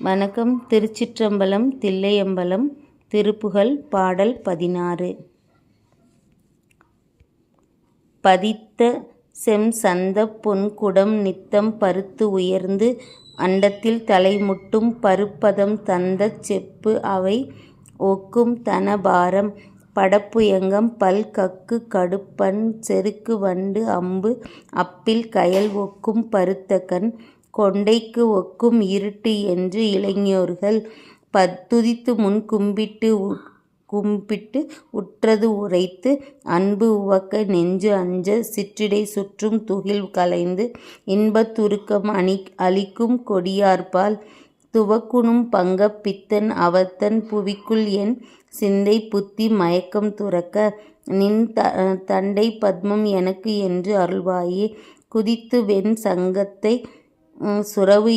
வணக்கம். திருச்சிற்றம்பலம். தில்லையம்பலம். திருப்புகழ். பாடல் 16. பதித்த செம்சந்தப் பொன்குடம் நித்தம் பருத்து உயர்ந்து அண்டத்தில் தலைமுட்டும் பருப்பதம் தந்தச் செப்பு அவை ஒக்கும் தனபாரம் படப்புயங்கம் பல்கக்கு கடுப்பன் செருக்கு வண்டு அம்பு அப்பில் கயல் ஒக்கும் பருத்தகண் கொண்டைக்கு ஒக்கும் இருட்டு என்று இளைஞர்கள் துதித்துமுன் கும்பிட்டு உற்றது உரைத்து அன்பு உவக்க நெஞ்சு அஞ்ச சிற்றிடை சுற்றும் துகில் களைந்து இன்பத் துருக்கம் அளிக்கும் கொடியார்பால் துவக்குணும் பங்கப் பித்தன் அவர்தன் புவிக்குள் என் சிந்தை புத்தி மயக்கம் துறக்க நின் தண்டை பத்மம் எனக்கு என்று அருள்வாயே. குதித்து வெண் சங்கத்தை சுரவு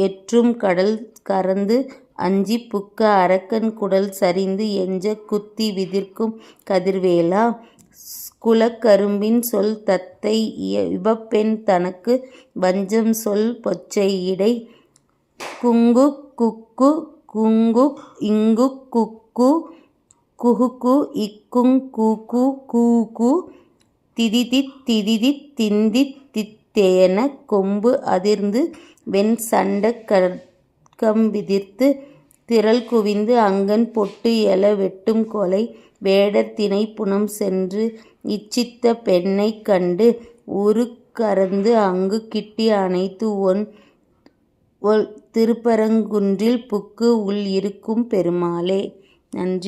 எற்றும் கடல் கரந்து அஞ்சி புக்க அரக்கன் குடல் சரிந்து எஞ்ச குத்தி விதிர்க்கும் கதிர்வேலா குலக்கரும்பின் சொல் தத்தை இவப்பெண் தனக்கு வஞ்சம் சொல் பொச்சை இடை குங்கு குக்கு குங்கு இங்கு குக்கு குஹுகு இக்குங் கூக்கு கூக்கு திதிதித் திதிதித் திந்தித் தித்தேன கொம்பு அதிர்ந்து வெண் சண்டக் கம்விதிர்த்து திரள் குவிந்து அங்கன் பொட்டு எழ வெட்டும் கொலை வேடர் திணை புனம் சென்று இச்சித்த பெண்ணைக் கண்டு உருக்கறந்து அங்கு கிட்டி அணைத்து ஒன் திருப்பரங்குன்றில் புக்கு உள் இருக்கும் பெருமாளே. நன்றி.